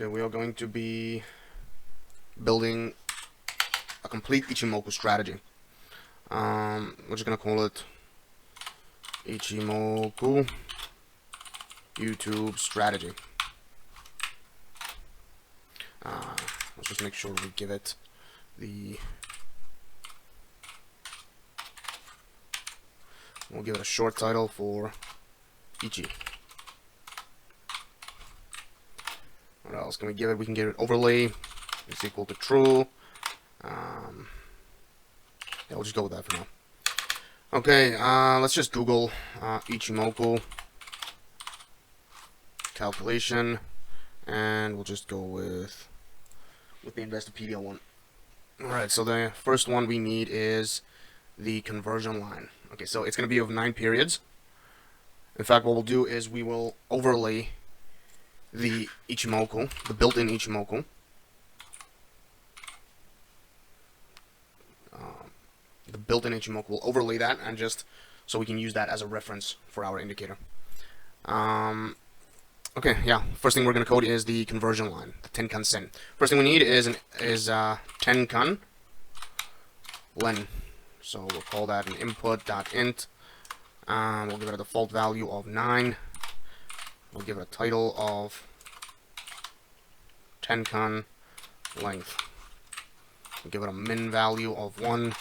Okay, we are going to be building a complete Ichimoku strategy. We're just gonna call it Ichimoku YouTube strategy. Let's just make sure we give it we'll give it a short title for Ichi. What else can we give it? We can give it overlay is equal to true. Yeah, we'll just go with that for now. Okay, let's just Google Ichimoku calculation, and we'll just go with the Investopedia one. Alright, so the first one we need is the conversion line. Okay, so it's going to be of 9 periods. In fact, what we'll do is we will overlay the Ichimoku, the built-in Ichimoku. The built-in Ichimoku will overlay that, and just so we can use that as a reference for our indicator. Okay, yeah. First thing we're going to code is the conversion line, the tenkan sen. First thing we need is tenkan len. So we'll call that an input.int. We'll give it a default value of 9. We'll give it a title of tenkan length. We'll give it a min value of 1,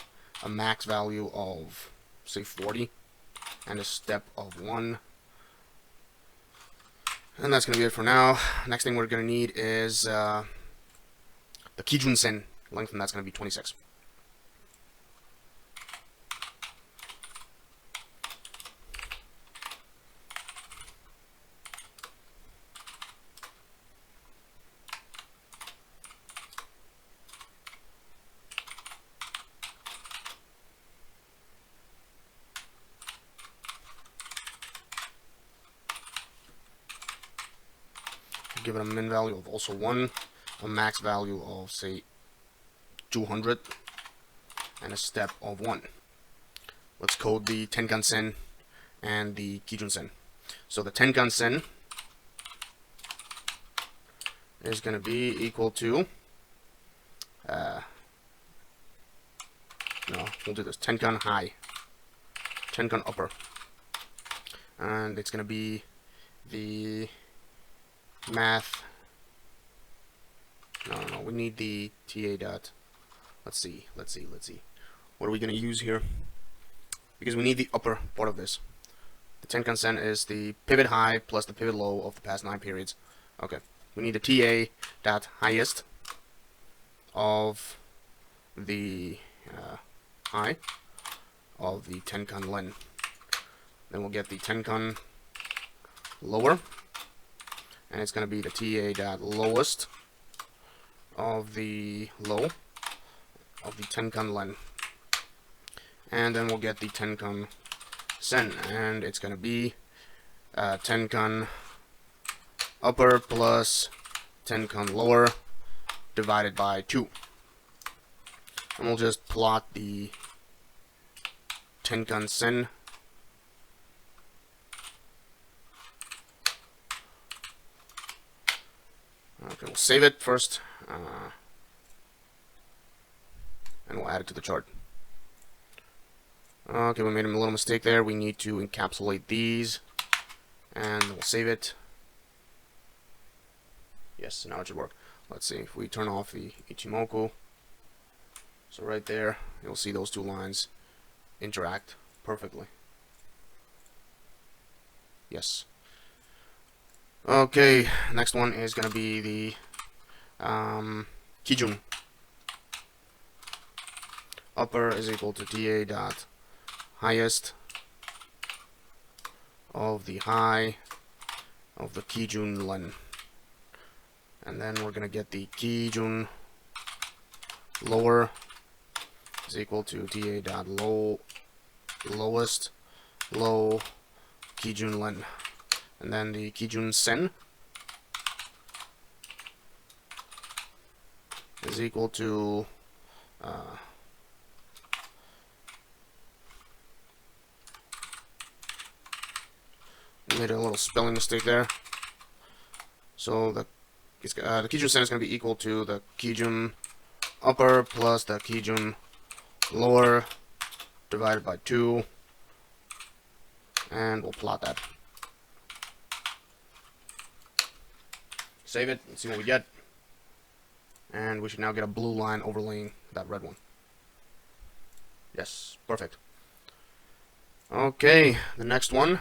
a max value of, say, 40, and a step of 1. And that's going to be it for now. Next thing we're going to need is the Kijun Sen length, and that's going to be 26. Give it a min value of also 1, a max value of, say, 200, and a step of 1. Let's code the tenkan sen and the Kijun Sen. So the tenkan sen is going to be equal to no, we'll do this, tenkan high, tenkan upper, and it's going to be the math. No, we need the TA dot. Let's see. What are we going to use here? Because we need the upper part of this. The tenkan sen is the pivot high plus the pivot low of the past 9 periods. Okay, we need the TA dot highest of the high of the tenkan len. Then we'll get the tenkan lower, and it's going to be the TA dot lowest of the low of the tenkan len. And then we'll get the tenkan sen, and it's going to be tenkan upper plus tenkan lower divided by 2. And we'll just plot the tenkan sen Okay, we'll save it first, and we'll add it to the chart. Okay, we made a little mistake there. We need to encapsulate these, and we'll save it. Yes, now it should work. Let's see if we turn off the Ichimoku. So right there, you'll see those 2 lines interact perfectly. Yes. Okay, next one is going to be the Kijun. Upper is equal to TA dot highest of the high of the Kijun len. And then we're going to get the Kijun lower is equal to TA dot lowest low Kijun len. And then the Kijun sen is equal to made a little spelling mistake there. So the the Kijun Sen is going to be equal to the Kijun upper plus the Kijun lower divided by 2, and we'll plot that. Save it and see what we get. And we should now get a blue line overlaying that red one. Yes, perfect. Okay, the next one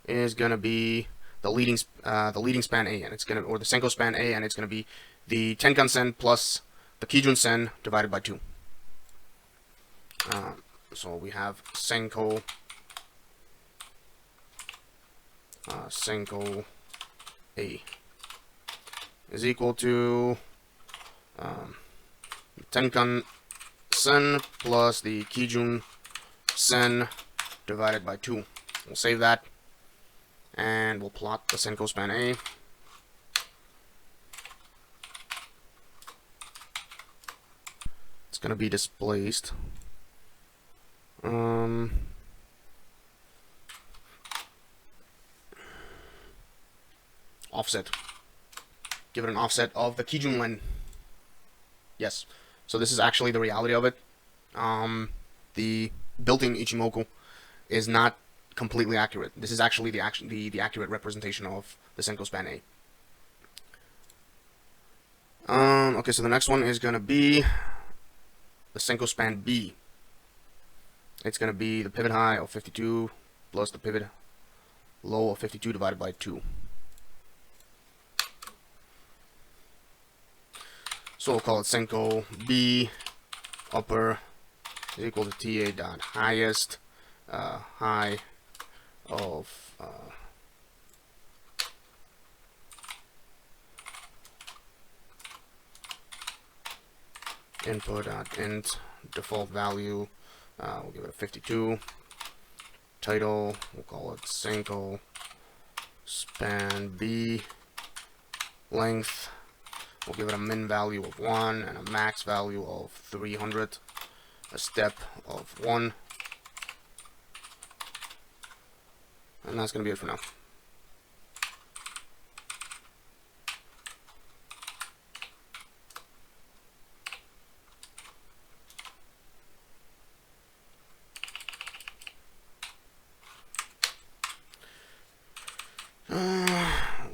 is gonna be the leading span A, and it's gonna, or the Senko span A, and it's gonna be the Tenkan Sen plus the Kijun Sen divided by 2. So we have Senko A is equal to Tenkan Sen plus the Kijun Sen divided by 2. We'll save that, and we'll plot the Senko span A. It's going to be displaced. Offset. Give it an offset of the Kijun Len. Yes. So this is actually the reality of it. The built-in Ichimoku is not completely accurate. This is actually the accurate representation of the Senko span A. Okay, so the next one is gonna be the Senko span B. It's gonna be the pivot high of 52 plus the pivot low of 52 divided by 2. So we'll call it Senko B upper is equal to TA dot highest high of input dot int default value. We'll give it a 52. Title, we'll call it Senko span B. Length, we'll give it a min value of 1 and a max value of 300. A step of 1. And that's going to be it for now.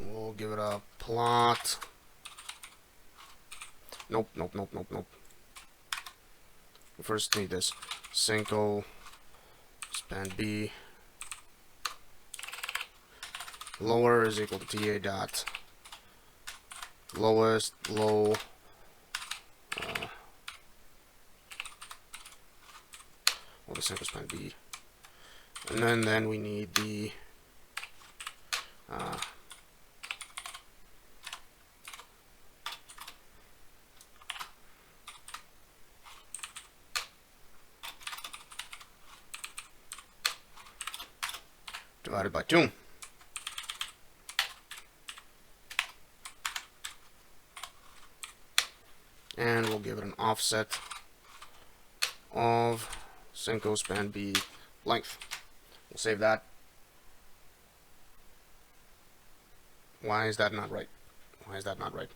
We'll give it a plot. Nope. We first need this. Senko span B lower is equal to TA dot lowest low the Senko span B, and then we need the divided by 2. And we'll give it an offset of Senko span B length. We'll save that. Why is that not right? Why is that not right?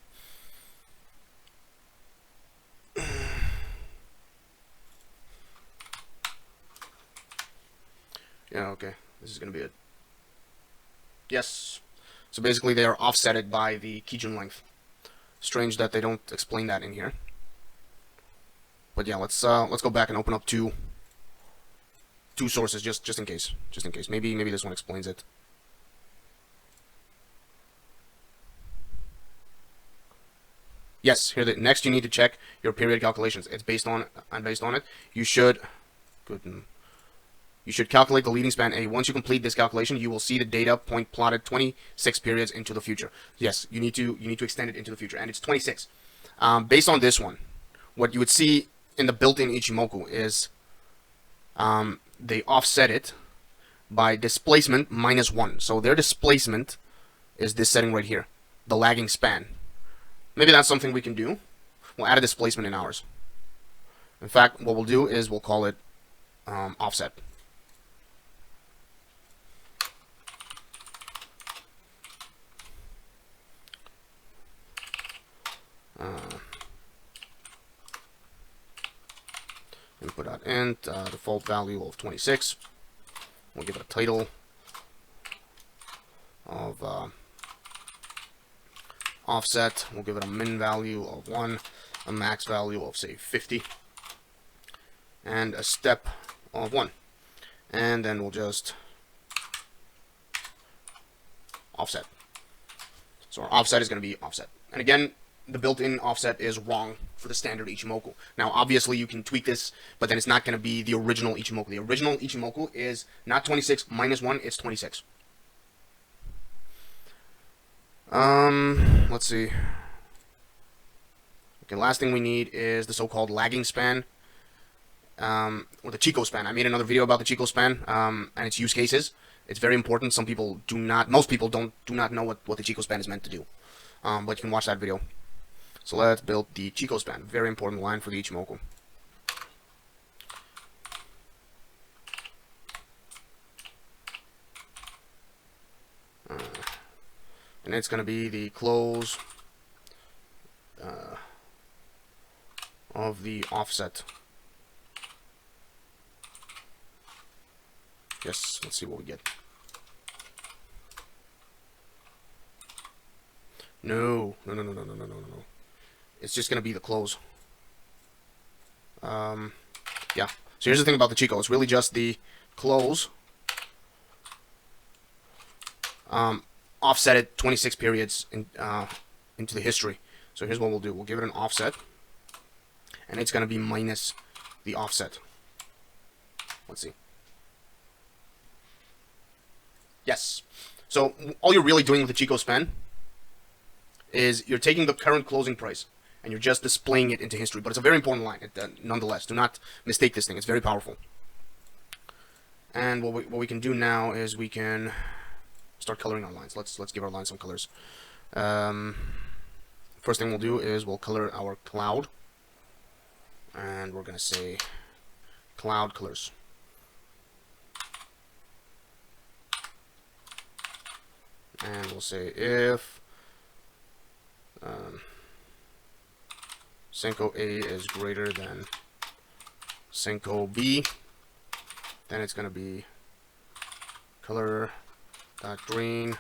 Yeah, okay. This is going to be it. Yes. So basically they are offsetted by the Kijun length. Strange that they don't explain that in here. But yeah, let's go back and open up two sources just in case. Just in case. Maybe this one explains it. Yes, here next you need to check your period calculations. It's based on it. You should calculate the leading span A. Once you complete this calculation, you will see the data point plotted 26 periods into the future. Yes, you need to extend it into the future, and it's 26. Based on this one, what you would see in the built-in Ichimoku is they offset it by displacement minus 1. So their displacement is this setting right here, the lagging span. Maybe that's something we can do. We'll add a displacement in ours. In fact, what we'll do is we'll call it offset. int default value of 26. We'll give it a title of offset. We'll give it a min value of 1, a max value of say 50, and a step of 1. And then we'll just offset. So our offset is going to be offset. And again, the built-in offset is wrong for the standard Ichimoku. Now, obviously, you can tweak this, but then it's not going to be the original Ichimoku. The original Ichimoku is not 26 minus 1, it's 26. Let's see. Okay, last thing we need is the so-called lagging span, or the Chico span. I made another video about the Chico span and its use cases. It's very important. Some people do not, most people do not know what the Chico span is meant to do. But you can watch that video. So let's build the Chico span. Very important line for the Ichimoku. And it's going to be the close of the offset. Yes, let's see what we get. No. It's just going to be the close. Yeah. So here's the thing about the Chico. It's really just the close offset it 26 periods into the history. So here's what we'll do. We'll give it an offset, and it's going to be minus the offset. Let's see. Yes. So all you're really doing with the Chico span is you're taking the current closing price and you're just displaying it into history. But it's a very important line, nonetheless. Do not mistake this thing. It's very powerful. And what we can do now is we can start coloring our lines. Let's give our lines some colors. First thing we'll do is we'll color our cloud, and we're gonna say cloud colors. And we'll say if Senko A is greater than Senko B, then it's going to be color dot green,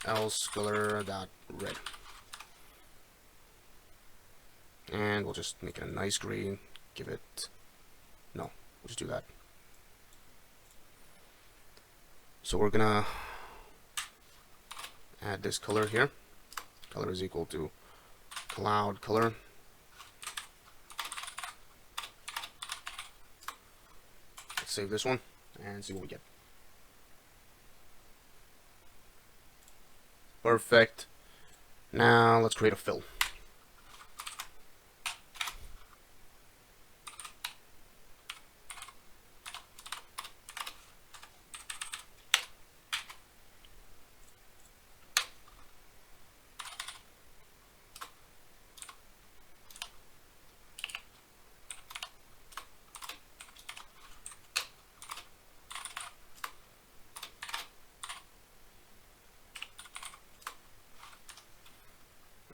else color dot red. And we'll just make it a nice green. Give it, no, we'll just do that. So we're gonna add this color here. Color is equal to cloud color. Let's save this one and see what we get. Perfect. Now let's create a fill.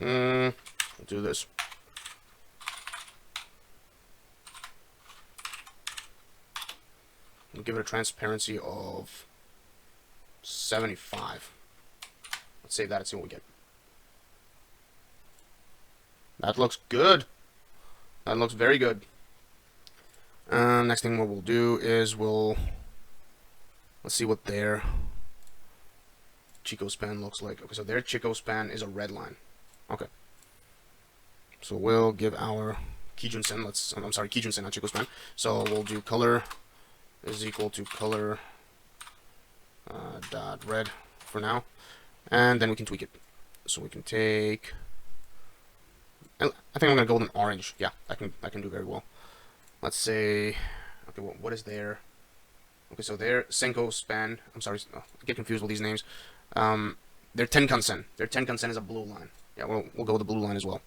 We'll do this. We'll give it a transparency of 75. Let's save that and see what we get. That looks good. That looks very good. Next thing what we'll do is let's see what their Chico span looks like. Okay, so their Chico span is a red line. Okay. So we'll give our Kijunsen, Kijunsen, not Chico span. So we'll do color is equal to color dot red for now, and then we can tweak it. So we can take, I think I'm gonna go with an orange. Yeah, I can do very well. Let's say, okay, what is their, okay, so their Senko span, I'm sorry, I get confused with these names. Their Tenkan-sen. Their Tenkan-sen is a blue line. Yeah, we'll go with the blue line as well.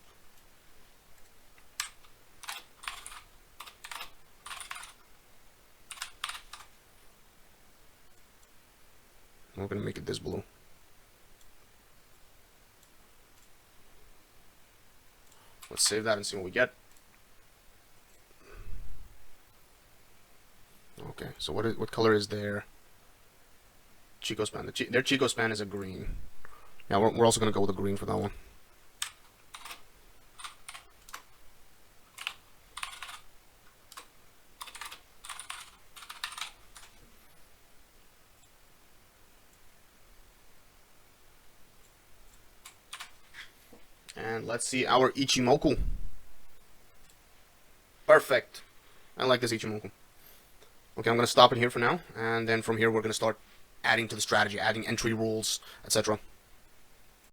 We're going to make it this blue. Let's save that and see what we get. Okay, so what color is their Chico span? Their Chico span is a green. Yeah, we're also gonna go with a green for that one. And let's see our Ichimoku. Perfect. I like this Ichimoku. Okay, I'm gonna stop it here for now, and then from here we're gonna start adding to the strategy, adding entry rules, etc.